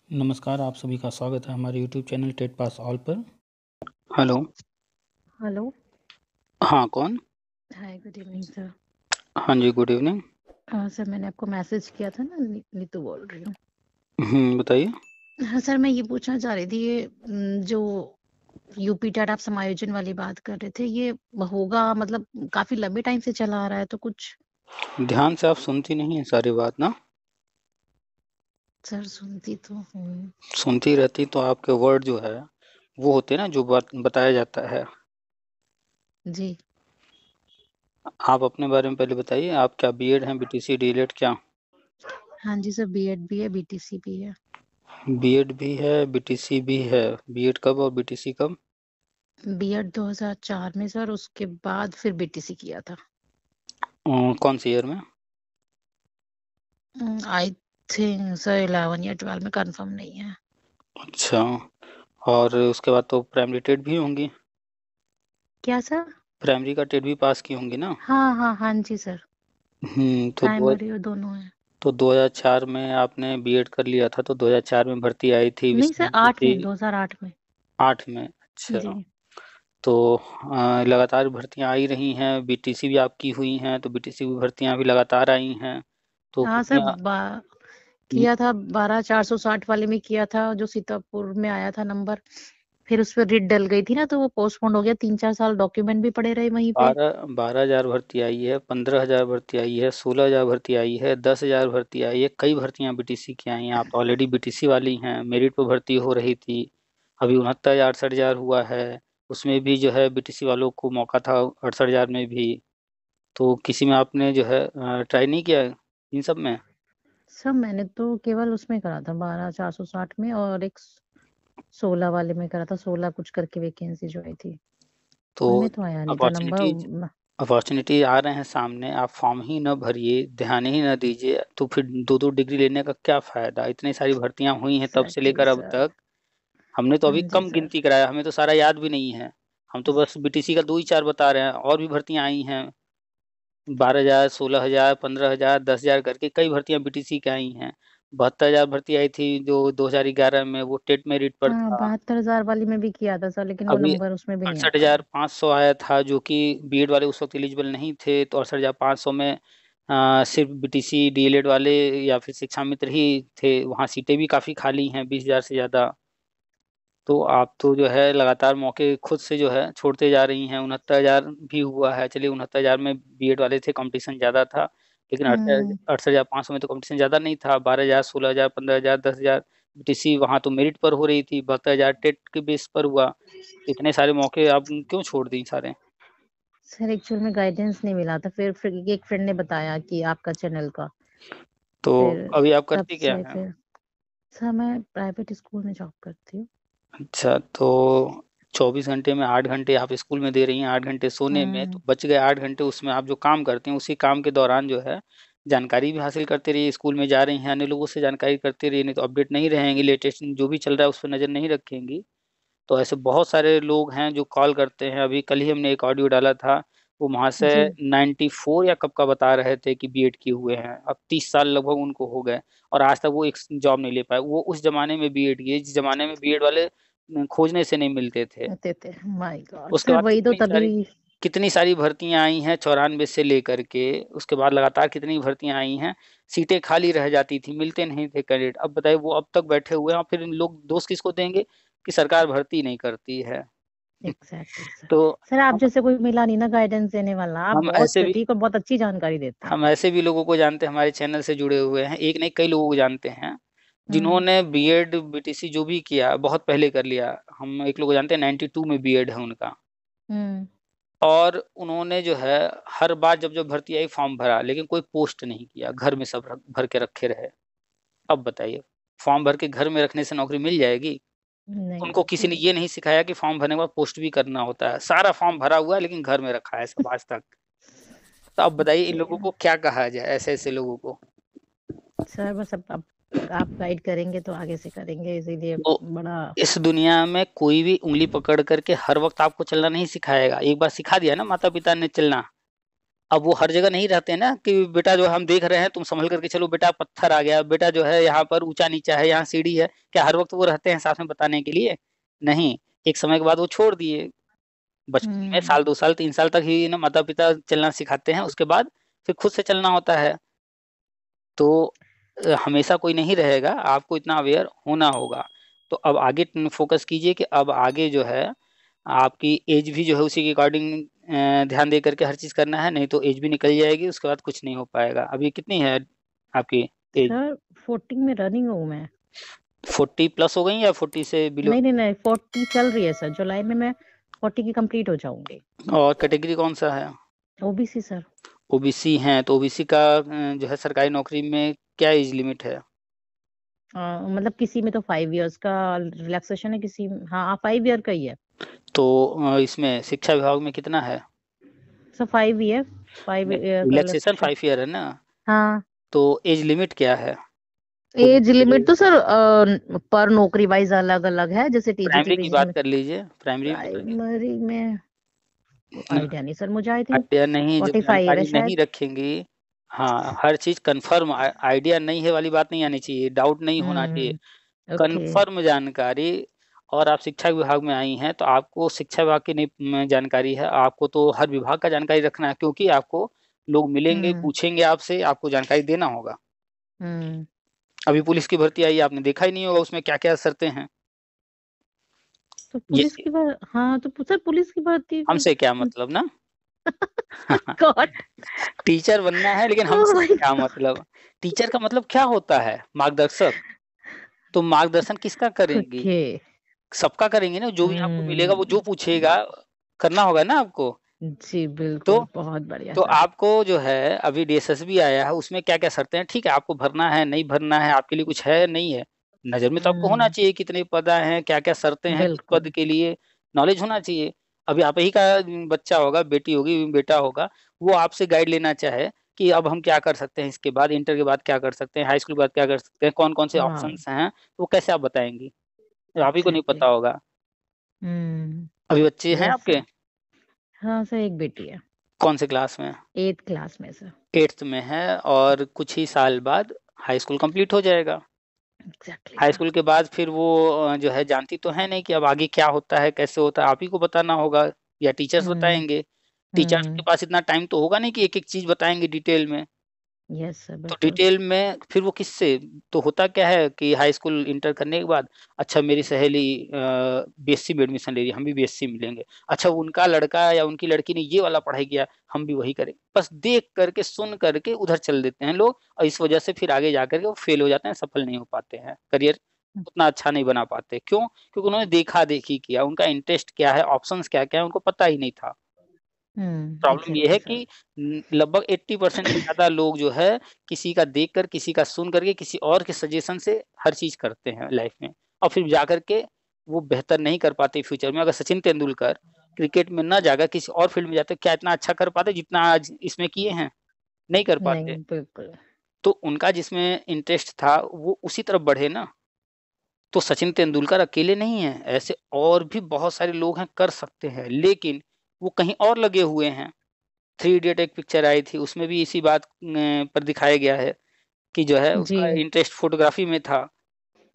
नमस्कार, आप सभी का स्वागत है हमारे YouTube channel TET pass all पर। हेलो। हेलो। हाँ, कौन? Hi, good evening sir. हाँ जी, गुड इवनिंग। सर मैंने आपको मैसेज किया था ना, नीतू बोल रही हूँ। बताइए। हाँ सर, मैं ये पूछना चाह रही थी, ये जो यूपी टेट आप समायोजन वाली बात कर रहे थे, ये होगा मतलब काफी लंबे टाइम से चला आ रहा है, तो कुछ ध्यान से आप सुनती नहीं है सारी बात ना? सर सुनती तो हूँ। सुनती रहती तो आपके वर्ड जो है वो होते हैं ना जो बात बताया जाता है। जी। आप अपने बारे में पहले बताइए, आप क्या बीएड हैं, बीटीसी, डीएलएड क्या? हाँ जी सर, बीएड भी है, बीटीसी भी है। बीएड भी है, बीटीसी भी है। बीएड कब और बीटीसी कब? बीएड 2004 में सर, उसके बाद फिर बीटीसी किया था। कौन सी ईयर में? आई थिंक सर 11 या 12 में, कंफर्म नहीं है। अच्छा। और उसके बाद तो प्राइमरी टेट भी होंगी। क्या सर? प्राइमरी का टेट भी पास की होंगी ना? हाँ हाँ हाँ जी सर, तो प्राइमरी और दोनों है। तो 2004 में आपने बीएड कर लिया था, तो 2004 में भर्ती आई थी नहीं सर, 8 विश्वविद्यालय। में, 2008 में। 8 में? अच्छा। जी। तो लगातार भर्तियां आई रही हैं, बीटीसी भी आपकी हुई हैं, तो बीटीसी भी भर्तियां भी लगातार आई हैं। तो हाँ सर, कितनी किया था 12,460 वाले में किया था, जो सीतापुर में आया था नंबर। फिर उस पर रिट डल गई थी ना, तो वो पोस्टपोन हो गया। 3-4 साल डॉक्यूमेंट भी पड़े रहे वहीं पे। 12,000 भर्ती आई है, 15,000 भर्ती आई है, 16,000 भर्ती आई है, 10,000 भर्ती आई है, कई भर्तियां बीटीसी की आई हैं। आप ऑलरेडी बीटीसी वाली हैं, मेरिट पर भर्ती हो रही थी। अभी 69,000 68,000 हुआ है। उसमें भी जो है बीटीसी वालों को मौका था 68,000 में भी। तो किसी में आपने जो है ट्राई नहीं किया इन सब में? सब मैंने तो केवल उसमें करा था, 12,460 में, और एक 16 वाले में करा था। 16 कुछ करके वैकेंसी जो आई थी, तो उनमें तो आया नहीं था अपॉर्चुनिटीज नंबर। अपॉर्चुनिटी आ रहे हैं सामने, आप फॉर्म ही न भरिए, ध्यान ही न दीजिए, तो फिर दो दो डिग्री लेने का क्या फायदा? इतनी सारी भर्तियां हुई हैं तब से एग्जैक्टली लेकर अब सर। तक। हमने तो हाँ अभी जी कम सर। गिनती कराया, हमें तो सारा याद भी नहीं है। हम तो बस बीटीसी का दो ही चार बता रहे हैं, और भी भर्तियां आई हैं। 12,000, 16,000, 15,000, 10,000 करके कई भर्तियां बीटीसी की आई हैं। 72,000 भर्ती आई थी जो 2011 में, वो टेट मेरिट पर हाँ, था। 72,000 वाली में भी किया था सर, लेकिन वो अभी नंबर उसमें भी नहीं आ पाया। 68,500 आया था, जो कि बीएड वाले उस वक्त एलिजिबल नहीं थे, तो 68,500 में सिर्फ बीटीसी डीएलएड वाले या फिर शिक्षा मित्र ही थे। वहाँ सीटें भी काफ़ी खाली हैं, 20,000 से ज़्यादा। तो आप तो जो है लगातार मौके खुद से जो है छोड़ते जा रही हैं। 69,000 भी हुआ है, चलिए 69,000 में बीएड वाले थे, कंपटीशन ज़्यादा था। लेकिन हम्म। 68,500 में तो कंपटीशन ज़्यादा नहीं था। 12,000, 16,000, 15,000, 10,000 बीटीसी वहाँ तो मेरिट पर हो रही थी, 72,000 टेट के बेस पर हुआ। इतने सारे मौके आप क्यों छोड़ दी सारे? सर एक्चुअल में गाइडेंस नहीं मिला था, फिर एक फ्रेंड ने बताया कि आपका चैनल का। तो फिर अभी आप तब करती क्या से हैं? फिर सर, मैं प्राइवेट स्कूल में जॉब करती हूँ। अच्छा, तो 24 घंटे में 8 घंटे आप स्कूल में दे रही हैं, 8 घंटे सोने में, तो हम्म। बच गए 8 घंटे। उसमें आप जो काम करते हैं उसी काम के दौरान जो है जानकारी भी हासिल करते रहिए। स्कूल में जा रही हैं, अन्य लोगों से जानकारी करते रहिए, नहीं तो अपडेट नहीं रहेंगी, लेटेस्ट जो भी चल रहा है उस पर नज़र नहीं रखेंगी। तो ऐसे बहुत सारे लोग हैं जो कॉल करते हैं। अभी कल ही हमने एक ऑडियो डाला था, वो वहाँ से जी। 94 या कब का बता रहे थे कि बीएड किए हुए हैं, अब 30 साल लगभग उनको हो गए, और आज तक वो एक जॉब नहीं ले पाए। वो उस जमाने में बीएड किए जिस जमाने में बीएड वाले खोजने से नहीं मिलते थे। कहते थे माय गॉड उसके सर, बाद वही तो तभी। कितनी सारी भर्तियां आई हैं 94 से लेकर के। उसके बाद लगातार कितनी भर्तियां आई हैं, सीटें खाली रह जाती थी, मिलते नहीं थे कैंडिडेट। अब बताइए, वो अब तक बैठे हुए हैं, और फिर इन लोग दोष किसको देंगे कि सरकार भर्ती नहीं करती है? Exactly sir. तो सर आप हम जैसे कोई मिला नहीं ना गाइडेंस देने वाला, आप हम बहुत ऐसे भी सटीक और बहुत अच्छी जानकारी देते हैं। हम ऐसे भी लोगों को जानते हैं, हमारे चैनल से जुड़े हुए हैं, एक नहीं कई लोगों को जानते हैं हम्म। जिन्होंने बीएड बीटीसी जो भी किया बहुत पहले कर लिया। हम एक लोग को जानते हैं, 92 में बीएड है उनका। हम्म। और उन्होंने जो है हर बार जब जब भर्ती आई फॉर्म भरा, लेकिन कोई पोस्ट नहीं किया, घर में सब भर के रखे रहे। अब बताइए, फॉर्म भर के घर में रखने से नौकरी मिल जाएगी? नहीं उनको किसी मिलती ने है। ये नहीं सिखाया कि फॉर्म भरने के बाद पोस्ट भी करना होता है। सारा फॉर्म भरा हुआ है लेकिन घर में रखा है सब आज तक। तो अब बताइए, इन लोगों को क्या कहा जाए, ऐसे ऐसे लोगों को? सर बस अब आप गाइड करेंगे तो आगे से करेंगे, इसीलिए तो बड़ा। इस दुनिया में कोई भी उंगली पकड़ करके हर वक्त आपको चलना नहीं सिखाएगा। एक बार सिखा दिया ना माता पिता ने चलना, अब वो हर जगह नहीं रहते हैं ना कि बेटा जो हम देख रहे हैं तुम संभल करके चलो, बेटा पत्थर आ गया, बेटा जो है यहाँ पर ऊंचा नीचा है, यहाँ सीढ़ी है, क्या हर वक्त वो रहते हैं साथ में बताने के लिए? नहीं। एक समय के बाद वो छोड़ दिए। बचपन में हम्म। साल 2 साल 3 साल तक ही ना माता पिता चलना सिखाते हैं, उसके बाद फिर खुद से चलना होता है। तो हमेशा कोई नहीं रहेगा, आपको इतना अवेयर होना होगा। तो अब आगे फोकस कीजिए कि अब आगे जो है आपकी एज भी जो है उसी के अकॉर्डिंग ध्यान दे करके हर चीज करना है, नहीं तो एज भी निकल जाएगी, उसके बाद कुछ नहीं हो पाएगा। अभी कितनी है आपकी एज? सर 40 में रनिंग हूँ मैं। 40+ हो गई या 40 से बिलो? नहीं नहीं नहीं, 40 चल रही है सर, जुलाई में मैं 40 की कंप्लीट हो जाऊंगी। और कैटेगरी कौन सा है? OBC sir. ओबीसी हैं, तो ओबीसी का जो है सरकारी नौकरी में क्या एज लिमिट है? मतलब किसी में तो 5 इयर्स का रिलैक्सेशन है, किसी में हाँ 5 ईयर का ही है। तो इसमें शिक्षा विभाग में कितना है? सर 5 ईयर, 5 ईयर का रिलैक्सेशन रिलैक्सेशन। 5 ईयर है ना? हाँ। तो एज लिमिट क्या है? एज लिमिट ओबीसी तो सर पर नौकरी वाइज अलग अलग है, जैसे टीजीटी प्राइमरी की विजिट बात में। कर लीजिए, प्राइमरी में बताइए। प्राइमरी में आइडिया नहीं सर मुझे, आई थिंक आइडिया नहीं, जब 45 है जानकारी नहीं शायद। रखेंगी। हाँ, हर चीज कंफर्म, आइडिया नहीं है वाली बात नहीं आनी चाहिए, डाउट नहीं होना चाहिए, हम्म। ओके। कंफर्म जानकारी। और आप शिक्षा विभाग में आई हैं तो आपको शिक्षा विभाग की नहीं जानकारी है, आपको तो हर विभाग का जानकारी रखना है, क्योंकि आपको लोग मिलेंगे हम्म। पूछेंगे आपसे, आपको जानकारी देना होगा। हम्म। अभी पुलिस की भर्ती आई है, आपने देखा ही नहीं होगा उसमें क्या क्या शर्तें हैं। तो ये पुलिस की बात, हाँ तो सर पुलिस की भर्ती में हमसे क्या मतलब ना। गॉड। टीचर बनना है, लेकिन ओह हमसे माय क्या गॉड। मतलब? टीचर का मतलब क्या होता है? मार्गदर्शक। तो मार्गदर्शन किसका करेंगी? ओके। सबका करेंगे ना, जो भी आपको मिलेगा वो जो हम्म। पूछेगा करना होगा ना आपको। जी तो बिल्कुल, बहुत बढ़िया तो सर। आपको जो है अभी डीएसएसबी आया है, उसमें क्या क्या शर्तें हैं, ठीक है, आपको भरना है नहीं भरना है, आपके लिए कुछ है नहीं है, नजर में तो आपको होना हम्म। चाहिए कितने पद हैं, क्या क्या शर्तें हैं, किस पद बिल्कुल। के लिए, नॉलेज होना चाहिए। अभी आप ही का बच्चा होगा, बेटी होगी, बेटा होगा, वो आपसे गाइड लेना चाहे कि अब हम क्या कर सकते हैं, इसके बाद इंटर के बाद क्या कर सकते हैं, हाई स्कूल के बाद क्या कर सकते हैं, कौन कौन से हाँ। ऑप्शंस हैं, तो वो कैसे आप बताएंगी? तो आप ही को नहीं एग्जैक्टली। पता होगा। हम्म। अभी बच्चे हैं यस आपके? सर। हाँ सर, एक बेटी है। कौन से क्लास में? 8th क्लास में सर। 8th में है, और कुछ ही साल बाद हाई स्कूल कंप्लीट हो जाएगा। Exactly high sir. स्कूल के बाद फिर वो जो है जानती तो है नहीं कि अब आगे क्या होता है कैसे होता है, आप ही को बताना होगा या टीचर्स हम्म। बताएंगे। टीचर्स के हम्म। पास इतना टाइम तो होगा नहीं कि एक एक चीज बताएंगे डिटेल में। यस सर तो बिल्कुल। डिटेल में फिर वो किससे? तो होता क्या है कि हाई स्कूल इंटर करने के बाद, अच्छा मेरी सहेली बीएससी में एडमिशन ले रही है, हम भी बीएससी में लेंगे, अच्छा उनका लड़का या उनकी लड़की ने ये वाला पढ़ाई किया, हम भी वही करें, बस देख करके सुन करके उधर चल देते हैं लोग, और इस वजह से फिर आगे जाकर के वो फेल हो जाते हैं, सफल नहीं हो पाते हैं, करियर उतना अच्छा नहीं बना पाते। क्यों? क्योंकि उन्होंने देखा देखी किया, उनका इंटरेस्ट क्या है, ऑप्शंस क्या क्या है, उनको पता ही नहीं था। प्रॉब्लम ये एग्जैक्टली है सर। कि लगभग 80% से ज्यादा लोग जो है किसी का देख कर, किसी का सुन करके, किसी और के सजेशन से हर चीज करते हैं लाइफ में, और फिर जाकर के वो बेहतर नहीं कर पाते फ्यूचर में। अगर सचिन तेंदुलकर क्रिकेट में ना जाकर किसी और फील्ड में जाते, क्या इतना अच्छा कर पाते जितना आज इसमें किए हैं? नहीं कर नहीं पाते। बिल्कुल। तो उनका जिसमें इंटरेस्ट था वो उसी तरफ बढ़े ना। तो सचिन तेंदुलकर अकेले नहीं है, ऐसे और भी बहुत सारे लोग हैं कर सकते हैं, लेकिन वो कहीं और लगे हुए हैं। थ्री इडियट एक पिक्चर आई थी, उसमें भी इसी बात पर दिखाया गया है कि जो है जी। उसका इंटरेस्ट फोटोग्राफी में था,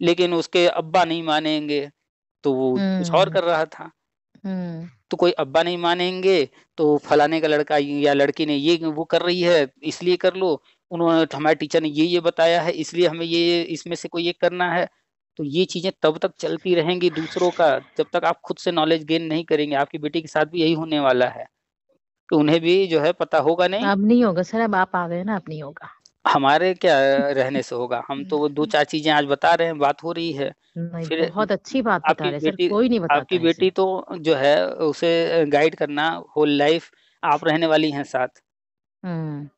लेकिन उसके अब्बा नहीं मानेंगे, तो वो कुछ और हम्म। कर रहा था। हम्म। तो कोई अब्बा नहीं मानेंगे, तो फलाने का लड़का या लड़की ने ये वो कर रही है इसलिए कर लो, उन्होंने हमारे टीचर ने ये बताया है इसलिए हमें ये इसमें से कोई एक करना है। तो ये चीजें तब तक चलती रहेंगी दूसरों का, जब तक आप खुद से नॉलेज गेन नहीं करेंगे। आपकी बेटी के साथ भी यही होने वाला है कि उन्हें भी जो है पता होगा नहीं। अब नहीं होगा सर, अब आप आ गए ना, अब नहीं होगा। हमारे क्या रहने से होगा? हम तो वो दो चार चीजें आज बता रहे हैं, बात हो रही है। नहीं, फिर बहुत अच्छी बात बता आपकी रहे सर, बेटी कोई नहीं बताता आपकी ऐसे। बेटी तो जो है उसे गाइड करना होल लाइफ, आप रहने वाली हैं साथ। हम्म।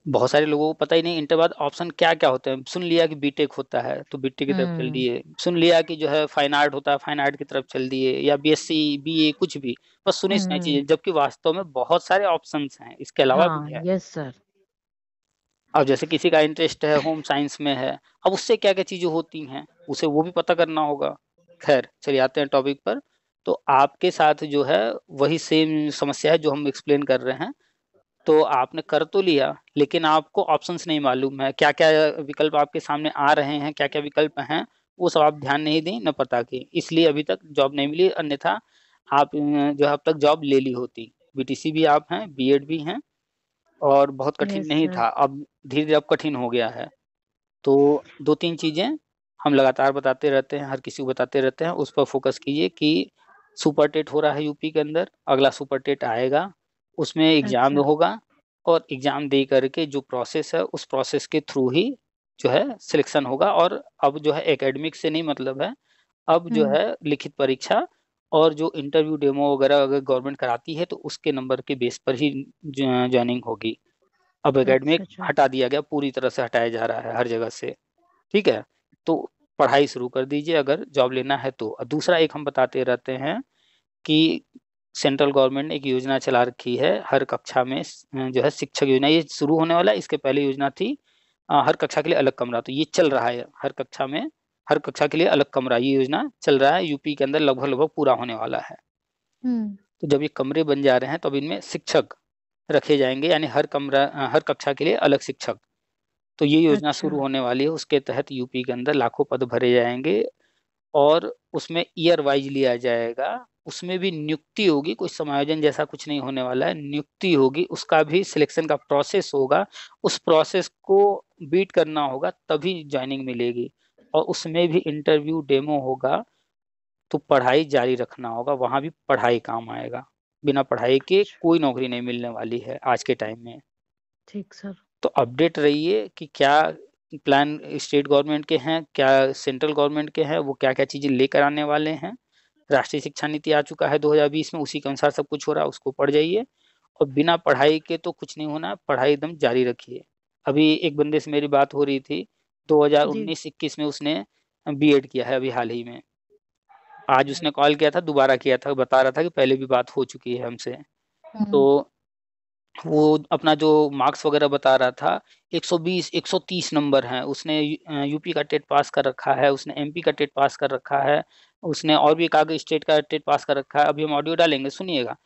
बहुत सारे लोगों को पता ही नहीं इंटर बाद ऑप्शन क्या क्या होते हैं। सुन लिया कि बीटेक होता है तो बीटेक की तरफ चल हम्म। दिए, सुन लिया कि जो है फाइन आर्ट होता है फाइन आर्ट की तरफ चल दिए, या बीएससी बीए कुछ भी, बस सुनी सुनाई हम्म। चीजें, जबकि वास्तव में बहुत सारे ऑप्शंस हैं, इसके अलावा भी हाँ है। Yes sir. अब जैसे किसी का इंटरेस्ट है होम साइंस में है, अब उससे क्या क्या चीजें होती हैं उसे वो भी पता करना होगा। खैर चलिए आते हैं टॉपिक पर। तो आपके साथ जो है वही सेम समस्या है जो हम एक्सप्लेन कर रहे हैं। तो आपने कर तो लिया, लेकिन आपको ऑप्शंस नहीं मालूम है, क्या क्या विकल्प आपके सामने आ रहे हैं, क्या क्या विकल्प हैं, वो सब आप ध्यान नहीं दें न पता की, इसलिए अभी तक जॉब नहीं मिली। अन्यथा आप जो है अब तक जॉब ले ली होती। बीटीसी भी आप हैं, बीएड भी हैं, और बहुत कठिन यस नहीं सर। था, अब धीरे धीरे अब कठिन हो गया है। तो दो तीन चीजें हम लगातार बताते रहते हैं, हर किसी को बताते रहते हैं, उस पर फोकस कीजिए कि सुपर टेट हो रहा है यूपी के अंदर, अगला सुपर टेट आएगा, उसमें एग्जाम अच्छा। होगा, और एग्जाम दे करके जो प्रोसेस है उस प्रोसेस के थ्रू ही जो है सिलेक्शन होगा। और अब जो है एकेडमिक से नहीं मतलब है, अब जो हम्म। है लिखित परीक्षा और जो इंटरव्यू डेमो वगैरह अगर गवर्नमेंट कराती है तो उसके नंबर के बेस पर ही ज्वाइनिंग होगी। अब अच्छा एकेडमिक अच्छा। हटा दिया गया, पूरी तरह से हटाया जा रहा है हर जगह से। ठीक है, तो पढ़ाई शुरू कर दीजिए अगर जॉब लेना है तो। और दूसरा एक हम बताते रहते हैं कि सेंट्रल गवर्नमेंट ने एक योजना चला रखी है हर कक्षा में, जो है शिक्षक योजना, ये शुरू होने वाला है। इसके पहले योजना थी हर कक्षा के लिए अलग कमरा, तो ये चल रहा है हर कक्षा में, हर कक्षा के लिए अलग कमरा, ये योजना चल रहा है यूपी के अंदर, लगभग लगभग पूरा होने वाला है। हम्म। तो जब ये कमरे बन जा रहे हैं तो अब इनमें शिक्षक रखे जाएंगे, यानी हर कमरा हर कक्षा के लिए अलग शिक्षक। तो ये योजना अच्छा। शुरू होने वाली है, उसके तहत यूपी के अंदर लाखों पद भरे जाएंगे, और उसमें ईयर वाइज लिया जाएगा। उसमें भी नियुक्ति होगी, कोई समायोजन जैसा कुछ नहीं होने वाला है, नियुक्ति होगी, उसका भी सिलेक्शन का प्रोसेस होगा, उस प्रोसेस को बीट करना होगा तभी ज्वाइनिंग मिलेगी, और उसमें भी इंटरव्यू डेमो होगा। तो पढ़ाई जारी रखना होगा, वहां भी पढ़ाई काम आएगा, बिना पढ़ाई के अच्छा। कोई नौकरी नहीं मिलने वाली है आज के टाइम में। ठीक सर। तो अपडेट रहिए कि क्या प्लान स्टेट गवर्नमेंट के हैं, क्या सेंट्रल गवर्नमेंट के हैं, वो क्या क्या चीजें लेकर आने वाले हैं। राष्ट्रीय शिक्षा नीति आ चुका है 2020 में, उसी के अनुसार सब कुछ हो रहा है, उसको पढ़ जाइए। और बिना पढ़ाई के तो कुछ नहीं होना, पढ़ाई एकदम जारी रखिए। अभी एक बंदे से मेरी बात हो रही थी, जी। 2019-21 में उसने बीएड किया है अभी हाल ही में। आज उसने कॉल किया था, दोबारा किया था, बता रहा था कि पहले भी बात हो चुकी है हमसे। तो हम्म। वो अपना जो मार्क्स वगैरह बता रहा था, 120 130 नंबर हैं, उसने यूपी का टेट पास कर रखा है, उसने एमपी का टेट पास कर रखा है, उसने और भी एक आगे स्टेट का टेट पास कर रखा है। अभी हम ऑडियो डालेंगे, सुनिएगा।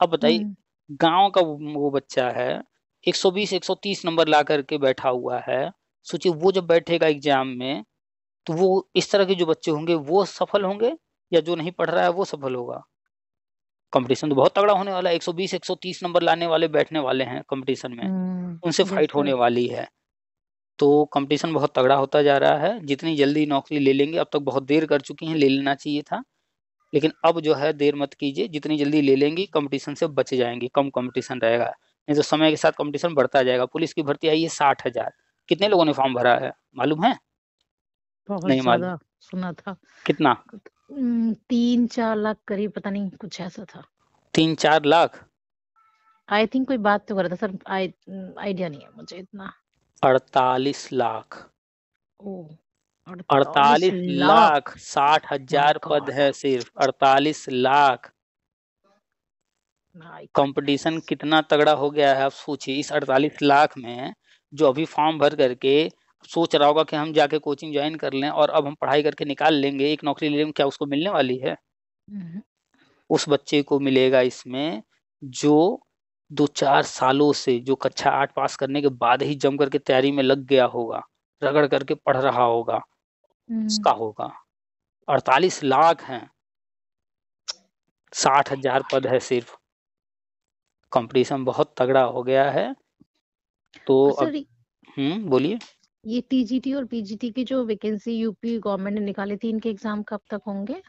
अब बताइए, हम्म। गांव का वो बच्चा है, 120 130 नंबर ला करके बैठा हुआ है। सोचिए वो जब बैठेगा एग्जाम में, तो वो इस तरह के जो बच्चे होंगे वो सफल होंगे, या जो नहीं पढ़ रहा है वो सफल होगा। कंपटीशन तो बहुत तगड़ा होने वाला है, 120 130 नंबर लाने वाले बैठने वाले हैं कंपटीशन में, उनसे यस फाइट होने सर। वाली है। तो कंपटीशन बहुत तगड़ा होता जा रहा है, जितनी जल्दी नौकरी ले लेंगे, अब तक बहुत देर कर चुकी हैं, ले लेना चाहिए था, लेकिन अब जो है देर मत कीजिए, जितनी जल्दी ले लेंगी कंपटीशन से बच जाएंगे, कम कंपटीशन रहेगा। नहीं तो समय के साथ कंपटीशन बढ़ता जाएगा। पुलिस की भर्ती आई है 60,000, कितने लोगों ने फॉर्म भरा है मालूम है? बहुत नहीं मालूम। ज्यादा सुना था। कितना? 3-4 लाख करीब, पता नहीं कुछ ऐसा था। 3-4 लाख? आई थिंक कोई बात तो कर रहा था सर, आइडिया नहीं है मुझे इतना। 48 लाख। ओ, 48 अड़तालीस लाख लाख 60,000 माय पद गॉड। है, सिर्फ 48 लाख। My competition goodness. कितना तगड़ा हो गया है, आप सोचिए। इस 48 लाख में जो अभी फॉर्म भर करके सोच रहा होगा कि हम जाके कोचिंग ज्वाइन कर लें और अब हम पढ़ाई करके निकाल लेंगे, एक नौकरी ले लेंगे, क्या उसको मिलने वाली है? उस बच्चे को मिलेगा इसमें जो 2-4 सालों से, जो कक्षा 8 पास करने के बाद ही जम करके तैयारी में लग गया होगा, रगड़ करके पढ़ रहा होगा, उसका होगा। 48 लाख हैं, 60,000 पद है सिर्फ। कंपटीशन बहुत तगड़ा हो गया है। तो और अब सर, बोलिए। ये टीजीटी और पीजीटी की जो वैकेंसी यूपी गवर्नमेंट ने निकाली थी, इनके एग्जाम कब तक होंगे?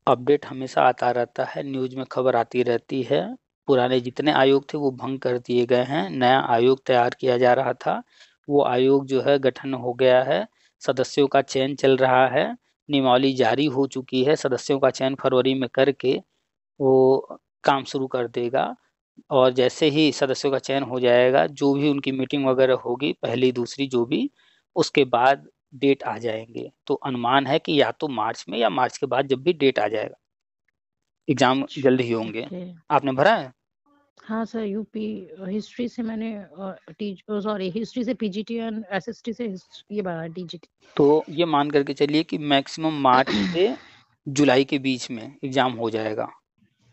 अपडेट हमेशा आता रहता है, न्यूज में खबर आती रहती है। पुराने जितने आयोग थे वो भंग कर दिए गए हैं, नया आयोग तैयार किया जा रहा था, वो आयोग जो है गठन हो गया है, सदस्यों का चयन चल रहा है, नियमावली जारी हो चुकी है, सदस्यों का चयन फरवरी में करके वो काम शुरू कर देगा। और जैसे ही सदस्यों का चयन हो जाएगा, जो भी उनकी मीटिंग वगैरह होगी, पहली दूसरी जो भी, उसके बाद डेट आ जाएंगे। तो अनुमान है कि या तो मार्च में या मार्च के बाद जब भी डेट आ जाएगा, एग्जाम जल्द ही होंगे। ओके। आपने भरा है? हाँ सर, यूपी हिस्ट्री से मैंने हिस्ट्री से पीजीटी और एसएसटी से ये बना टीजीटी। तो ये मान करके चलिए कि मैक्सिमम मार्च से जुलाई के बीच में एग्जाम हो जाएगा।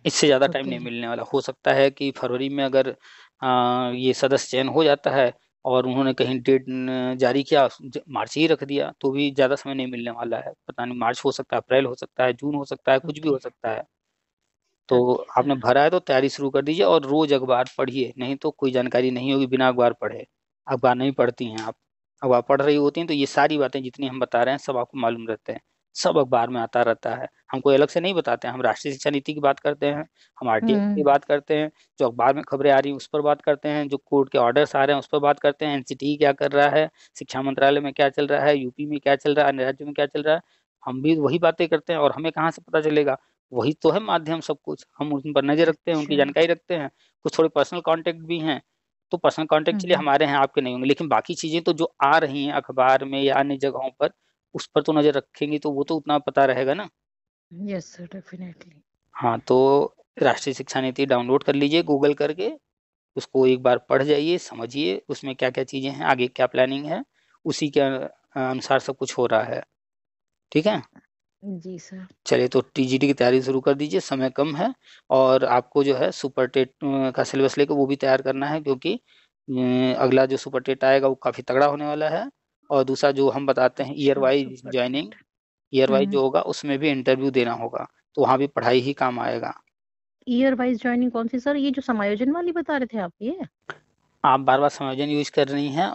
इससे ज़्यादा टाइम ओके। नहीं मिलने वाला। हो सकता है कि फरवरी में अगर ये सदस्य चयन हो जाता है और उन्होंने कहीं डेट जारी किया, मार्च ही रख दिया, तो भी ज़्यादा समय नहीं मिलने वाला है। पता नहीं, मार्च हो सकता है, अप्रैल हो सकता है, जून हो सकता है, कुछ भी ओके। हो सकता है। तो ओके आपने सर। भरा है तो तैयारी शुरू कर दीजिए और रोज अखबार पढ़िए, नहीं तो कोई जानकारी नहीं होगी बिना अखबार पढ़े। अखबार नहीं पढ़ती हैं आप, अखबार पढ़ रही होती हैं तो ये सारी बातें जितनी हम बता रहे हैं सब आपको मालूम रहते हैं। सब अखबार में आता रहता है, हम कोई अलग से नहीं बताते हैं। हम राष्ट्रीय शिक्षा नीति की बात करते हैं, हम आरटीआई की हम्म। बात करते हैं, जो अखबार में खबरें आ रही हैं उस पर बात करते हैं, जो कोर्ट के ऑर्डर्स आ रहे हैं उस पर बात करते हैं, एनसीटी क्या कर रहा है, शिक्षा मंत्रालय में क्या चल रहा है, यूपी में क्या चल रहा है, अन्य राज्यों में क्या चल रहा है। हम भी वही बातें करते हैं और हमें कहाँ से पता चलेगा। वही तो है माध्यम सब कुछ, हम उन पर नजर रखते हैं, उनकी अच्छा। जानकारी रखते हैं। कुछ थोड़े पर्सनल कांटेक्ट भी हैं, तो पर्सनल कांटेक्ट चलिए हम्म। हमारे हैं, आपके नहीं होंगे, लेकिन बाकी चीजें तो जो आ रही हैं अखबार में या अन्य जगहों पर, उस पर तो नजर रखेंगे तो वो तो उतना पता रहेगा ना। Yes sir, definitely. हाँ, तो राष्ट्रीय शिक्षा नीति डाउनलोड कर लीजिए गूगल करके, उसको एक बार पढ़ जाइए, समझिए उसमें क्या क्या चीजें हैं, आगे क्या प्लानिंग है, उसी के अनुसार सब कुछ हो रहा है। ठीक है। जी सर। चलिए, तो टीजीटी की तैयारी शुरू कर दीजिए, समय कम है। और आपको जो है सुपर टेट का सिलेबस लेकर वो भी तैयार करना है, क्योंकि अगला जो सुपर टेट आएगा वो काफ़ी तगड़ा होने वाला है। और दूसरा जो हम बताते हैं ईयर अच्छा, wise super joining, TET. Year wise hmm. जो होगा उसमें भी इंटरव्यू देना होगा, तो वहाँ भी पढ़ाई ही काम आएगा। ईयर वाइज ज्वाइनिंग कौन सी सर? ये जो समायोजन वाली बता रहे थे आप, ये? आप बार बार समायोजन यूज कर रही हैं।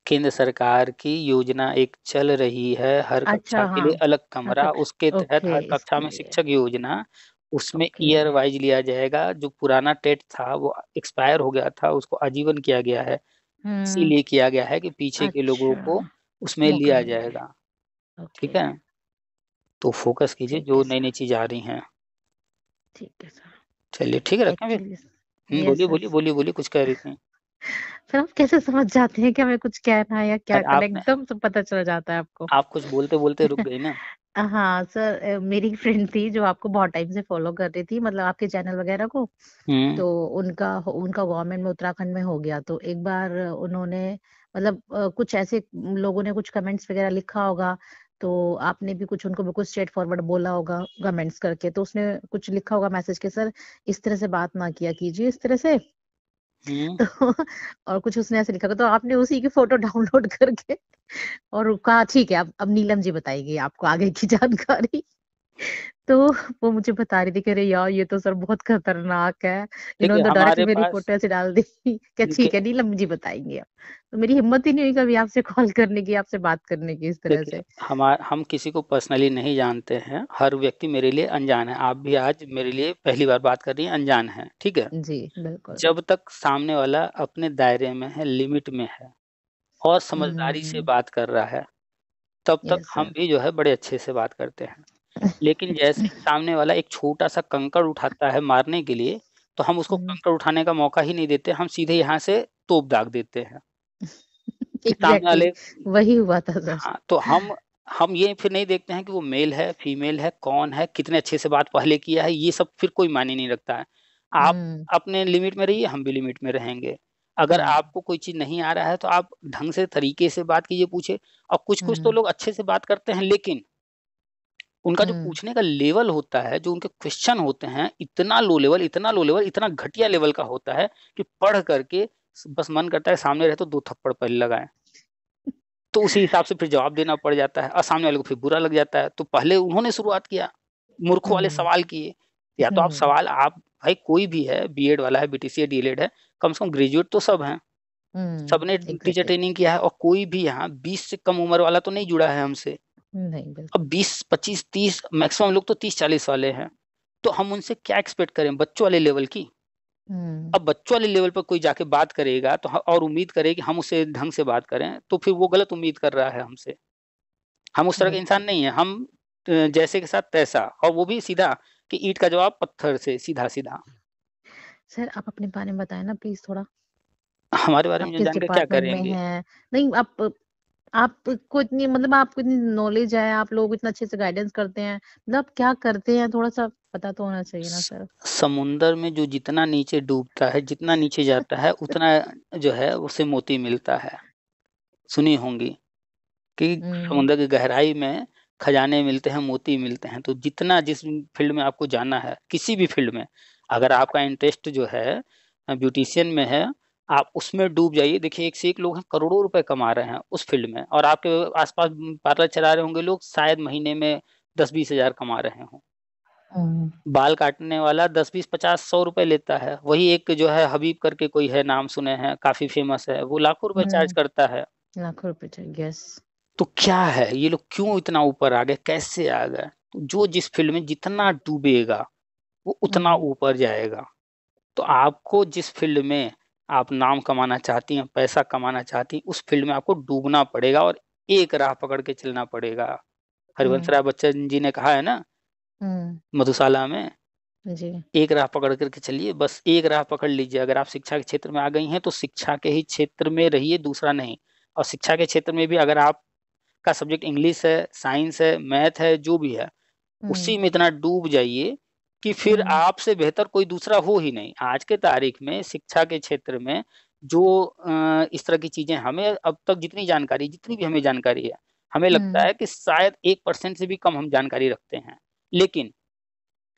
केंद्र सरकार की योजना एक चल रही है, हर कक्षा अच्छा, के हाँ। लिए अलग हर कमरा, कक्षा। उसके तहत ओके, हर कक्षा इसके में लिए। शिक्षक योजना, उसमें ओके। ईयर वाइज लिया जाएगा। जो पुराना टेट था वो एक्सपायर हो गया था, उसको आजीवन किया गया है। हम्म। इसीलिए किया गया है कि पीछे के लोगों अच्छा। को उसमें मौका लिया मिले। जाएगा। ठीक ओके। है, तो फोकस कीजिए ठीक जो है नई नई सर। चीजें आ रही हैं। ठीक है सर। चलिए ठीक है, रखें फिर। एक्चुअली। यस बोलिए सर। बोलिए बोलिए बोलिए, कुछ कह रही थी। फिर आप कैसे समझ जाते हैं कि हमें कुछ कहना है या क्या अरे करना है? आपने, एकदम से पता चल जाता है आपको। आप कुछ बोलते बोलते रुक गई ना। हाँ सर, मेरी फ्रेंड थी जो आपको बहुत टाइम से फॉलो कर रही थी, मतलब आपके चैनल वगैरह को। हम्म। तो उनका उनका गवर्नमेंट में उत्तराखंड में हो गया, तो एक बार उन्होंने, मतलब कुछ ऐसे लोगों ने कुछ कमेंट्स वगैरह लिखा होगा, तो आपने भी कुछ उनको बिल्कुल स्ट्रेट फॉरवर्ड बोला होगा कमेंट्स करके, तो उसने कुछ लिखा होगा मैसेज के, सर इस तरह से बात ना किया कीजिए, इस तरह से। हम्म। तो और कुछ उसने ऐसे लिखा होगा, तो आपने उसी की फोटो डाउनलोड करके और कहा ठीक है, अब नीलम जी बताएगी आपको आगे की जानकारी। तो वो मुझे बता रही थी कि अरे यार ये तो सर बहुत खतरनाक है। देखिए इन्होंने तो डायरेक्ट हमारे मेरी पास, फोटो ऐसे डाल दी क्या, ठीक है नीलम जी बताएंगे अब। तो मेरी हिम्मत ही नहीं हुई कभी आपसे कॉल करने की, आपसे बात करने की इस तरह देखिए से। हम किसी को पर्सनली नहीं जानते हैं, हर व्यक्ति मेरे लिए अनजान है। आप भी आज मेरे लिए पहली बार बात कर रही हैं, अनजान है, ठीक है। जी बिल्कुल। जब तक सामने वाला अपने दायरे में है, लिमिट में है और समझदारी से हम्म। बात कर रहा है, तब तक यस हम सर। भी जो है बड़े अच्छे से बात करते हैं। लेकिन जैसे ही सामने वाला एक छोटा सा कंकड़ उठाता है मारने के लिए, तो हम उसको कंकड़ उठाने का मौका ही नहीं देते, हम सीधे यहाँ से तोप दाग देते हैं कि सामने एग्जैक्टली वाले। exactly, वही हुआ था सर। हाँ, तो हम ये फिर नहीं देखते हैं कि वो मेल है, फीमेल है, कौन है, कितने अच्छे से बात पहले किया है, ये सब फिर कोई मायने नहीं रखता है। आप हम्म। अपने लिमिट में रहिए, हम भी लिमिट में रहेंगे। अगर हम्म। आपको कोई चीज़ नहीं आ रहा है, तो आप ढंग से, तरीके से बात कीजिए, पूछिए। और कुछ-कुछ तो हम्म। लोग अच्छे से बात करते हैं, लेकिन उनका जो हम्म। पूछने का लेवल होता है, जो उनके क्वेश्चन होते हैं, इतना लो लेवल, इतना लो लेवल, इतना घटिया लेवल का होता है कि पढ़ करके बस मन करता है सामने रहे तो 2 थप्पड़ पहले लगाएँ। तो उसी हिसाब से फिर जवाब देना पड़ जाता है और सामने वाले को फिर बुरा लग जाता है। तो पहले उन्होंने शुरुआत किया, मूर्खों वाले हम्म। सवाल किए। या तो आप हम्म। सवाल, आप भाई कोई भी है, बीएड वाला है, बीटीसी है, डीएलएड है, कम से कम ग्रेजुएट तो सब हैं। सबने टीचर एग्जैक्टली। ट्रेनिंग किया है और कोई भी यहाँ 20 से कम उम्र वाला तो नहीं जुड़ा है हमसे। नहीं अब बिल्कुल। 20, 25, 30, मैक्सिमम लोग तो 30-40 वाले हैं। तो हम उनसे क्या एक्सपेक्ट करें बच्चों वाले लेवल की? हम्म। अब बच्चों वाले लेवल पर कोई जाके बात करेगा तो और उम्मीद करे कि हम उससे ढंग से बात करें, तो फिर वो गलत उम्मीद कर रहा है हमसे। हम उस तरह के इंसान ओके नहीं है, हम जैसे के साथ तैसा, और वो भी सीधा, कि ईंट का जवाब पत्थर से सीधा सीधा। सर, आप अपने बारे में बताएं ना प्लीज थोड़ा। हमारे बारे आप में किस जान कर क्या डिपार्टमेंट में करेंगे? हैं? नहीं, आपको इतनी, मतलब आपको इतनी नॉलेज है, आप लोग इतना अच्छे से गाइडेंस करते हैं, मतलब आप क्या करते हैं, थोड़ा सा पता तो होना चाहिए ना सर। समुंदर में जो जितना नीचे डूबता है, जितना नीचे जाता है, उतना जो है उसे मोती मिलता है। सुनी होंगी कि हम्म। समुद्र की गहराई में खजाने मिलते हैं, मोती मिलते हैं। तो जितना जिस फील्ड में आपको जाना है, किसी भी फील्ड में, अगर आपका इंटरेस्ट जो है ब्यूटिशियन में है, आप उसमें डूब जाइए। देखिए एक से एक लोग हैं करोड़ों रुपए कमा रहे हैं उस फील्ड में, और आपके आसपास पार्लर चला रहे होंगे लोग, शायद महीने में 10-20 हजार कमा रहे हों। हम्म। बाल काटने वाला 10-20-50-100 रुपए लेता है। वही एक जो है हबीब करके कोई है, नाम सुने हैं, काफी फेमस है, वो लाखों रुपए चार्ज हम्म। करता है। लाखों रुपए चाहिए, यस। तो क्या है, ये लोग क्यों इतना ऊपर आ गए, कैसे आ गए? तो जो जिस फील्ड में जितना डूबेगा वो उतना हम्म। ऊपर जाएगा। तो आपको जिस फील्ड में आप नाम कमाना चाहती हैं, पैसा कमाना चाहती हैं, उस फील्ड में आपको डूबना पड़ेगा और एक राह पकड़ के चलना पड़ेगा। हरिवंश हम्म। राय बच्चन जी ने कहा है ना हम्म। मधुशाला में, जी। एक राह पकड़ करके चलिए, बस एक राह पकड़ लीजिए। अगर आप शिक्षा के क्षेत्र में आ गई हैं तो शिक्षा के ही क्षेत्र में रहिए, दूसरा नहीं। और शिक्षा के क्षेत्र में भी अगर आपका सब्जेक्ट इंग्लिश है, साइंस है, मैथ है, जो भी है, हम्म। उसी में इतना डूब जाइए कि फिर हम्म। आपसे बेहतर कोई दूसरा हो ही नहीं। आज के तारीख में शिक्षा के क्षेत्र में जो इस तरह की चीजें, हमें अब तक जितनी जानकारी, जितनी भी हमें जानकारी है, हमें लगता हम्म। है कि शायद 1% से भी कम हम जानकारी रखते हैं। लेकिन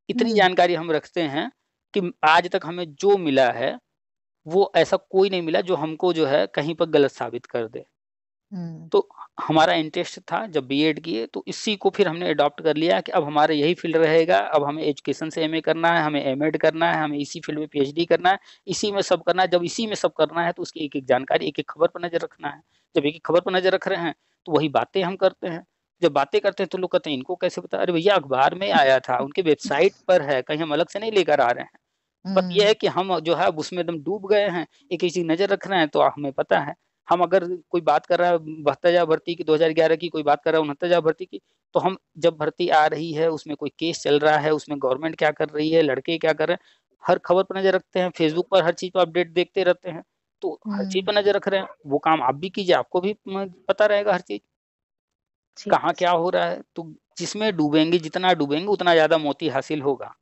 इतनी हम्म। जानकारी हम रखते हैं कि आज तक हमें जो मिला है वो ऐसा कोई नहीं मिला जो हमको जो है कहीं पर गलत साबित कर दे। हम्म। तो हमारा इंटरेस्ट था जब बीएड किए, तो इसी को फिर हमने अडॉप्ट कर लिया कि अब हमारा यही फील्ड रहेगा। अब हमें एजुकेशन से एमए करना है, हमें एमएड करना है, हमें इसी फील्ड में पीएचडी करना है, इसी में सब करना है। जब इसी में सब करना है तो उसकी एक एक जानकारी, एक एक खबर पर नजर रखना है। जब एक एक खबर पर नजर रख रहे हैं तो वही बातें हम करते हैं। जब बातें करते हैं तो लोग कहते हैं इनको कैसे पता? अरे भैया अखबार में आया था, उनके वेबसाइट पर है, कहीं हम अलग से नहीं लेकर आ रहे हैं। बस ये है हम्म। कि हम जो है अब उसमें एकदम डूब गए हैं, एक एक चीज नजर रख रहे हैं तो हमें पता है। हम अगर कोई बात कर रहा है 72,000 भर्ती की, 2011 की, कोई बात कर रहा है 69,000 भर्ती की, तो हम जब भर्ती आ रही है, उसमें कोई केस चल रहा है, उसमें गवर्नमेंट क्या कर रही है, लड़के क्या कर रहे हैं, हर खबर पर नजर रखते हैं, फेसबुक पर हर चीज पर अपडेट देखते रहते हैं। तो हर चीज हम्म। पर नजर रख रहे हैं, वो काम आप भी कीजिए, आपको भी पता रहेगा हर चीज ठीक कहाँ है क्या सर। हो रहा है। तो जिसमें डूबेंगे, जितना डूबेंगे उतना ज्यादा मोती हासिल होगा।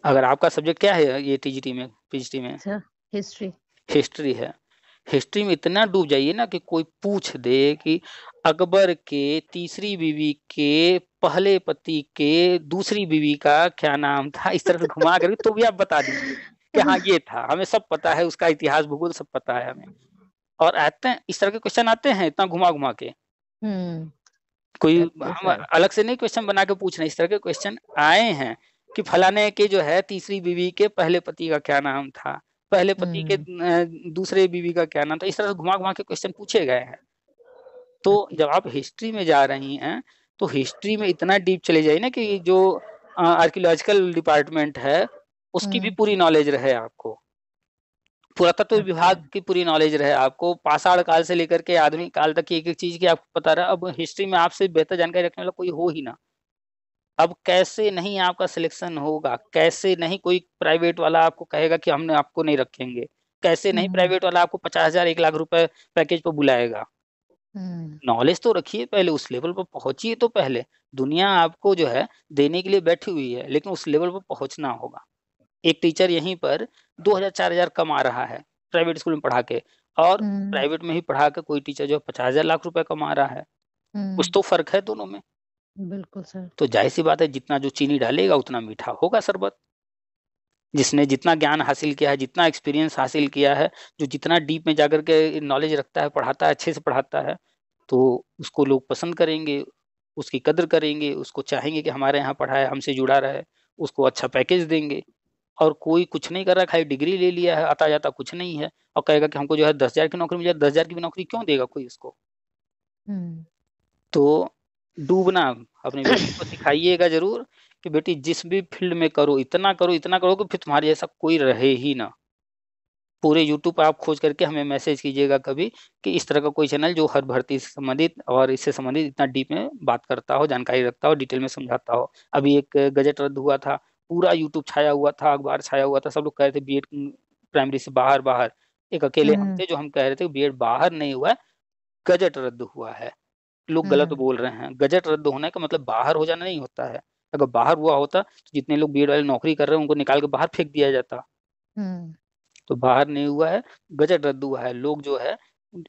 अगर आपका सब्जेक्ट क्या है ये टीजीटी में, पीजीटी में? Sir, history. हिस्ट्री है। हिस्ट्री में इतना डूब जाइए ना कि कोई पूछ दे कि अकबर के तीसरी बीवी के पहले पति के दूसरी बीवी का क्या नाम था, इस तरह से घुमा कर तो भी आप बता दीजिए कि हाँ ये था, हमें सब पता है, उसका इतिहास भूगोल सब पता है हमें। और आते हैं इस तरह के क्वेश्चन, आते हैं इतना घुमा घुमा के। हम्म। कोई करते हम सर। अलग से नहीं क्वेश्चन बना के पूछ रहे हैं, इस तरह के क्वेश्चन आए हैं कि फलाने के जो है तीसरी बीवी के पहले पति का क्या नाम था, पहले पति के हम्म। दूसरे बीवी का क्या नाम था, इस तरह से घुमा घुमा के क्वेश्चन पूछे गए हैं। तो ओके। जब आप हिस्ट्री में जा रही हैं तो हिस्ट्री में इतना डीप चले जाइए ना कि जो आर्कियोलॉजिकल डिपार्टमेंट है उसकी भी हम्म। पूरी नॉलेज रहे आपको, पुरातत्व अच्छा। विभाग की पूरी नॉलेज रहे आपको, पाषाण काल से लेकर के आधुनिक काल तक की एक एक चीज की आपको पता रहा। अब हिस्ट्री में आपसे बेहतर जानकारी रखने वाला कोई हो ही ना। अब कैसे नहीं आपका सिलेक्शन होगा, कैसे नहीं कोई प्राइवेट वाला आपको कहेगा कि हमने आपको नहीं रखेंगे, कैसे नहीं हम्म। प्राइवेट वाला आपको 50,000 1 लाख रुपए पैकेज पर बुलाएगा। हम्म। नॉलेज तो रखिए, पहले उस लेवल पर पहुंचिए। तो पहले दुनिया आपको जो है देने के लिए बैठी हुई है, लेकिन उस लेवल पर पहुंचना होगा। एक टीचर यहीं पर 2,000 4,000 कमा रहा है प्राइवेट स्कूल में पढ़ा के, और हम्म। प्राइवेट में ही पढ़ा के कोई टीचर जो 50,000 लाख रुपए कमा रहा है। कुछ हम्म। तो फर्क है दोनों में। बिल्कुल सर। तो जाहिर सी बात है जितना जो चीनी डालेगा उतना मीठा होगा शरबत। जिसने जितना ज्ञान हासिल किया है, जितना एक्सपीरियंस हासिल किया है, जो जितना डीप में जाकर के नॉलेज रखता है, पढ़ाता है, अच्छे से पढ़ाता है, तो उसको लोग पसंद करेंगे, उसकी कद्र करेंगे, उसको चाहेंगे कि हमारे यहाँ पढ़ा है, हमसे जुड़ा रहे, उसको अच्छा पैकेज देंगे। और कोई कुछ नहीं कर रहा, खाली डिग्री ले लिया है, आता जाता कुछ नहीं है, और कहेगा कि हमको जो है 10,000 की नौकरी मिल जाए, 10,000 की भी नौकरी क्यों देगा कोई उसको? हम्म। तो डूबना अपनी बेटी को सिखाइएगा जरूर कि बेटी जिस भी फील्ड में करो, इतना करो, इतना करो कि फिर तुम्हारे जैसा कोई रहे ही ना। पूरे यूट्यूब पर आप खोज करके हमें मैसेज कीजिएगा कभी कि इस तरह का कोई चैनल जो हर भर्ती से संबंधित और इससे संबंधित इतना डीप में बात करता हो, जानकारी रखता हो, डिटेल में समझाता हो। अभी एक गजट रद्द हुआ था, पूरा यूट्यूब छाया हुआ था, अखबार छाया हुआ था, सब लोग कह रहे थे बीएड प्राइमरी से बाहर बाहर। एक अकेले हम हम्म। थे जो हम कह रहे थे बीएड बाहर नहीं हुआ है, गजट रद्द हुआ है। लोग गलत हम्म। बोल रहे हैं, गजट रद्द होने का मतलब बाहर हो जाना नहीं होता है। अगर बाहर हुआ होता तो जितने लोग बीएड वाले नौकरी कर रहे हैं उनको निकाल के बाहर फेंक दिया जाता। हम्म। तो बाहर नहीं हुआ है, गजट रद्द हुआ है। लोग जो है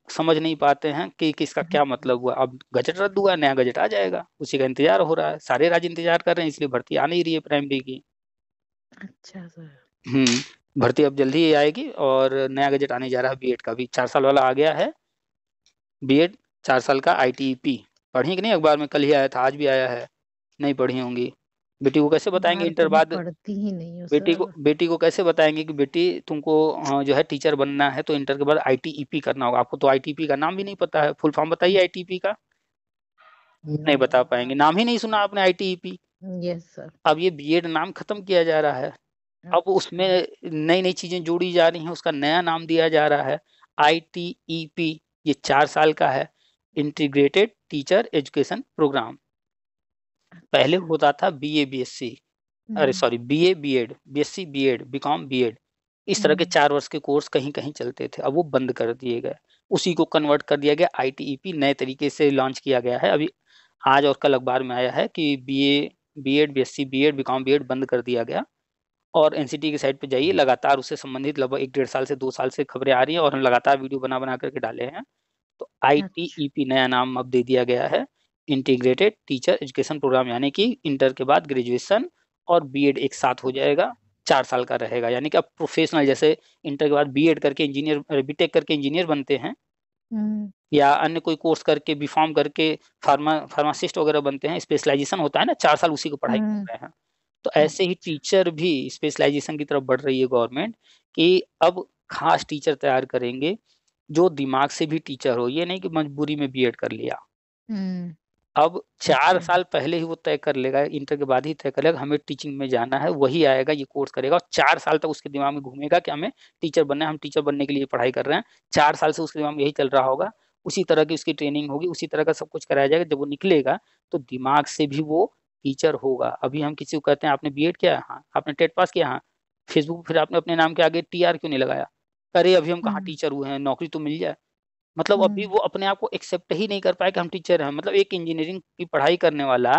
समझ नहीं पाते हैं कि किसका क्या मतलब हुआ। अब गजट रद्द हुआ, नया गजट आ जाएगा, उसी का इंतजार हो रहा है, सारे राज्य इंतजार कर रहे हैं, इसलिए भर्ती आ नहीं रही है प्राइमरी की। अच्छा सर। भर्ती अब जल्दी ही आएगी, और नया गजट आने जा रहा है बीएड का भी, 4 साल वाला आ गया है बीएड। 4 साल का आईटीईपी पढ़ी कि नहीं, अखबार में कल ही आया था, आज भी आया है, नहीं पढ़ी होंगी। बेटी को कैसे बताएंगे अखबार इंटर तो मैं बाद, पढ़ती ही नहीं हूँ बेटी को सर। बेटी को कैसे बताएंगे कि बेटी तुमको जो है टीचर बनना है तो इंटर के बाद आईटीईपी करना होगा। आपको तो आईटीईपी का नाम भी नहीं पता है, फुल फॉर्म बताइए आईटीईपी का। नो। नहीं बता पाएंगे, नाम ही नहीं सुना आपने आईटीईपी। Yes sir. अब ये बीएड नाम खत्म किया जा रहा है, अब उसमें अच्छा। नई नई चीजें जोड़ी जा रही हैं, उसका नया नाम दिया जा रहा है आईटीईपी। ये 4 साल का है, इंटीग्रेटेड टीचर एजुकेशन प्रोग्राम। पहले अच्छा। होता था बीए बीएससी, अरे hmm. Sorry BA BEd, BSc BEd, BCom BEd, इस तरह के हम्म। 4 वर्ष के कोर्स कहीं कहीं चलते थे, अब वो बंद कर दिए गए। उसी को कन्वर्ट कर दिया गया, आईटीईपी नए तरीके से लॉन्च किया गया है अभी। आज और कल अखबार में आया है कि BA BEd BSc BEd BCom BEd बंद कर दिया गया। और एनसीटी की साइट पे जाइए, लगातार उससे संबंधित लगभग 1 डेढ़ साल से 2 साल से खबरें आ रही हैं, और हम लगातार वीडियो बना बना करके डाले हैं। तो अच्छा। आईटीईपी नया नाम अब दे दिया गया है, इंटीग्रेटेड टीचर एजुकेशन प्रोग्राम, यानी कि इंटर के बाद ग्रेजुएशन और बीएड एक साथ हो जाएगा। 4 साल का रहेगा, यानी कि अब प्रोफेशनल, जैसे इंटर के बाद बीएड करके इंजीनियर, बीटेक करके इंजीनियर बनते हैं, हम्म। या अन्य कोई कोर्स करके बीफार्म करके फार्मासिस्ट वगैरह बनते हैं, स्पेशलाइजेशन होता है ना, 4 साल उसी को पढ़ाई हम्म। कर रहे हैं। तो ऐसे ही अच्छा। टीचर भी स्पेशलाइजेशन की तरफ बढ़ रही है गवर्नमेंट, कि अब खास टीचर तैयार करेंगे जो दिमाग से भी टीचर हो, ये नहीं कि मजबूरी में बीएड कर लिया। हम्म। अब चार अच्छा। साल पहले ही वो तय कर लेगा, इंटर के बाद ही तय कर लेगा हमें टीचिंग में जाना है, वही आएगा ये कोर्स करेगा, और 4 साल तक उसके दिमाग में घूमेगा कि हमें टीचर बनना है, हम टीचर बनने के लिए पढ़ाई कर रहे हैं। 4 साल से उसके दिमाग में यही चल रहा होगा, उसी तरह की उसकी ट्रेनिंग होगी, उसी तरह का सब कुछ कराया जाएगा। जब वो निकलेगा तो दिमाग से भी वो टीचर होगा। अभी हम किसी को कहते हैं आपने बीएड किया है? हाँ। आपने टेट पास किया? हाँ। फेसबुक फिर आपने अपने नाम के आगे टीआर क्यों नहीं लगाया? अरे अभी हम कहाँ हम्म। टीचर हुए हैं, नौकरी तो मिल जाए। मतलब अभी हम्म। वो अपने आप को एक्सेप्ट ही नहीं कर पाए कि हम टीचर हैं। मतलब एक इंजीनियरिंग की पढ़ाई करने वाला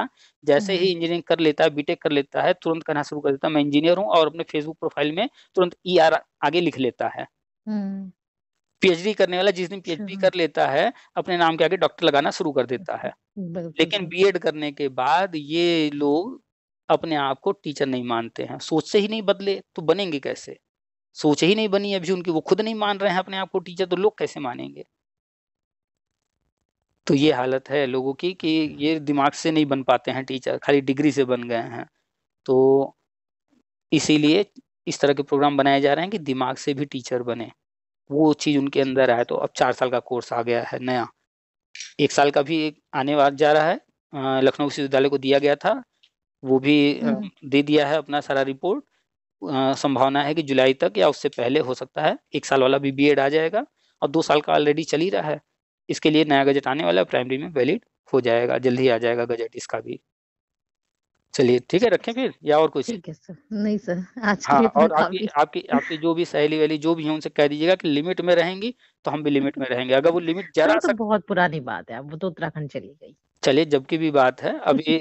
जैसे ही हम्म। इंजीनियरिंग कर लेता है, बीटेक कर लेता है, तुरंत कहना शुरू कर देता है मैं इंजीनियर हूँ, और अपने फेसबुक प्रोफाइल में तुरंत ईआर आगे लिख लेता है। हम्म। पीएचडी करने वाला जिस दिन अच्छा। पीएचडी कर लेता है, अपने नाम के आगे डॉक्टर लगाना शुरू कर देता है। बिल्कुल लेकिन सर। बीएड करने के बाद ये लोग अपने आप को टीचर नहीं मानते हैं। सोच से ही नहीं बदले तो बनेंगे कैसे? सोच ही नहीं बनी अभी उनकी, वो खुद नहीं मान रहे हैं अपने आप को टीचर, तो लोग कैसे मानेंगे? तो ये हालत है लोगों की कि ये दिमाग से नहीं बन पाते हैं टीचर, खाली डिग्री से बन गए हैं। तो इसीलिए इस तरह के प्रोग्राम बनाए जा रहे हैं कि दिमाग से भी टीचर बने, वो चीज उनके अच्छा। अंदर आए। तो अब 4 साल का कोर्स आ गया है नया, 1 साल का भी एक आने वाला जा रहा है। लखनऊ विश्वविद्यालय को दिया गया था, वो भी हम्म। दे दिया है अपना सारा रिपोर्ट। संभावना है कि जुलाई तक या उससे पहले हो सकता है 1 साल वाला भी बीएड आ जाएगा, और 2 साल का ऑलरेडी चल ही रहा है। इसके लिए नया गजट आने वाला है, प्राइमरी में वैलिड हो जाएगा, जल्दी ही आ जाएगा गजट इसका भी। चलिए ठीक है, रखें फिर या और कुछ? ठीक है सर, नहीं सर, आज के हाँ, लिए इतना और आपकी काफी। आपकी आपकी जो भी सहेली वहेली जो भी है उनसे कह दीजिएगा कि लिमिट में रहेंगी, तो हम भी लिमिट में रहेंगे। अगर वो लिमिट सर जरा वो तो सा, बहुत पुरानी बात है, अब वो तो उत्तराखंड चली गई। चलिए जब की भी बात है अभी,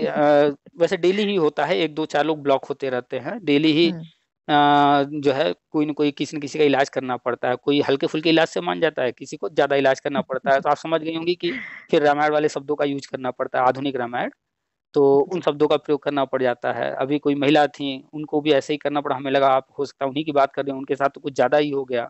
वैसे डेली ही होता है, एक दो चार लोग ब्लॉक होते रहते हैं डेली ही। हम्म। जो है कोई न कोई किसी न किसी का इलाज करना पड़ता है, कोई हल्के फुल्के इलाज से मान जाता है, किसी को ज्यादा इलाज करना पड़ता है। तो आप समझ गई होंगी कि फिर रामायण वाले शब्दों का यूज करना पड़ता है, आधुनिक रामायण। तो उन जी। शब्दों का प्रयोग करना पड़ जाता है। अभी कोई महिला थी, उनको भी ऐसे ही करना पड़ा, हमें लगा आप हो सकता है उन्हीं की बात कर रहे हैं, उनके साथ तो कुछ ज्यादा ही हो गया।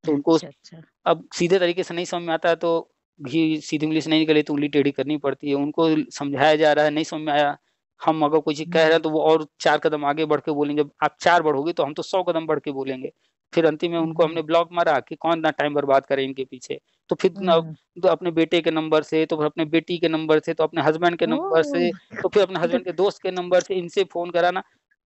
तो उनको अच्छा। अच्छा। अब सीधे तरीके से नहीं समझ में आता है, तो घी सीधी उंगली से नहीं निकले तो उंगली टेढ़ी करनी पड़ती है। उनको समझाया जा रहा है, नहीं समझ में आया, हम अगर कोई चीज कह रहे हैं हम्म। तो वो और 4 कदम आगे बढ़ के बोलेंगे, जब आप 4 बढ़ोगे तो हम तो 100 कदम बढ़ के बोलेंगे। फिर अंतिम में उनको हम्म। हमने ब्लॉक मारा कि कौन ना टाइम बर्बाद करे इनके पीछे। तो फिर हम्म। तो अपने बेटे के नंबर से, तो फिर अपने बेटी के नंबर से, तो अपने हस्बैंड के नंबर से, ओह। तो फिर अपने हस्बैंड के दोस्त के नंबर से इनसे फोन कराना,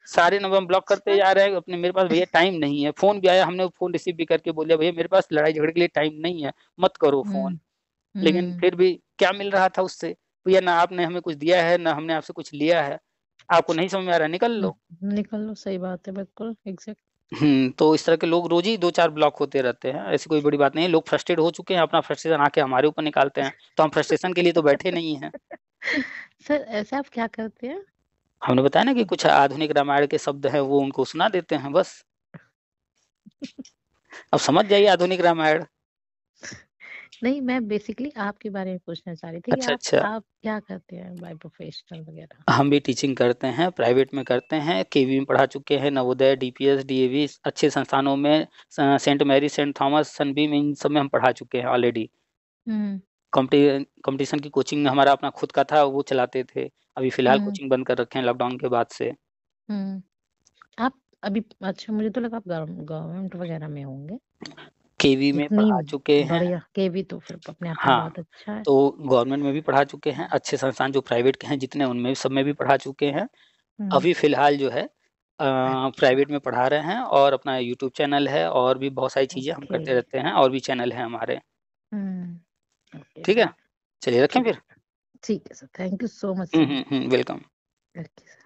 सारे नंबर हम ब्लॉक करते जा रहे हैं अपने। मेरे पास भैया टाइम नहीं है, फोन भी आया, हमने फोन रिसीव भी करके बोल दिया भैया मेरे पास लड़ाई झगड़े के लिए टाइम नहीं है, मत करो फोन। हम्म। लेकिन हम्म। फिर भी क्या मिल रहा था उससे? भैया ना आपने हमें कुछ दिया है, ना हमने आपसे कुछ लिया है, आपको नहीं समझ में आ रहा है, निकल लो। निकल लो, सही बात है, बिल्कुल एग्जैक्ट। तो इस तरह के लोग रोज ही 2 4 ब्लॉक होते रहते हैं, ऐसी कोई बड़ी बात नहीं है। लोग फ्रस्ट्रेट हो चुके हैं, अपना फ्रस्ट्रेशन आके हमारे ऊपर निकालते हैं, तो हम फ्रस्ट्रेशन के लिए तो बैठे नहीं हैं। सर ऐसे आप क्या करते हैं? हमने बताया ना कि कुछ आधुनिक रामायण के शब्द हैं वो उनको सुना देते हैं बस। अब समझ जाइए आधुनिक रामायण। नहीं, मैं बेसिकली आपके बारे में पूछना चाह रही थी कि अच्छा अच्छा। आप क्या करते हैं बाय प्रोफेशनल वगैरह? हम भी टीचिंग करते हैं, प्राइवेट में करते हैं, केवी में पढ़ा चुके हैं, नवोदय, डीपीएस, डीएवी अच्छे संस्थानों में, Saint Mary, Saint Thomas, Sunbeam, इन सब में हम पढ़ा चुके हैं ऑलरेडी। हम्म कंपटीशन की कोचिंग हमारा अपना खुद का था, वो चलाते थे। अभी फिलहाल हम्म कोचिंग बंद कर रखे हैं लॉकडाउन के बाद से। हम्म आप अभी, अच्छा, मुझे तो लगा आप गवर्नमेंट वगैरह में होंगे। केवी में इतनी पढ़ा चुके हैं। बढ़िया केवी तो फिर अपने आप में हाँ, बहुत अच्छा है। तो गवर्नमेंट में भी पढ़ा चुके हैं, अच्छे संस्थान जो प्राइवेट के हैं जितने, उनमें सब में भी पढ़ा चुके हैं। हम्म अभी फिलहाल जो है अच्छा। प्राइवेट में पढ़ा रहे हैं, और अपना यूट्यूब चैनल है, और भी बहुत सारी चीजें हम ओके। करते रहते हैं, और भी चैनल है हमारे। ओके ठीक सर। है, चलिए रखें ठीक फिर। ठीक है sir, thank you so much sir. Welcome. Okay sir.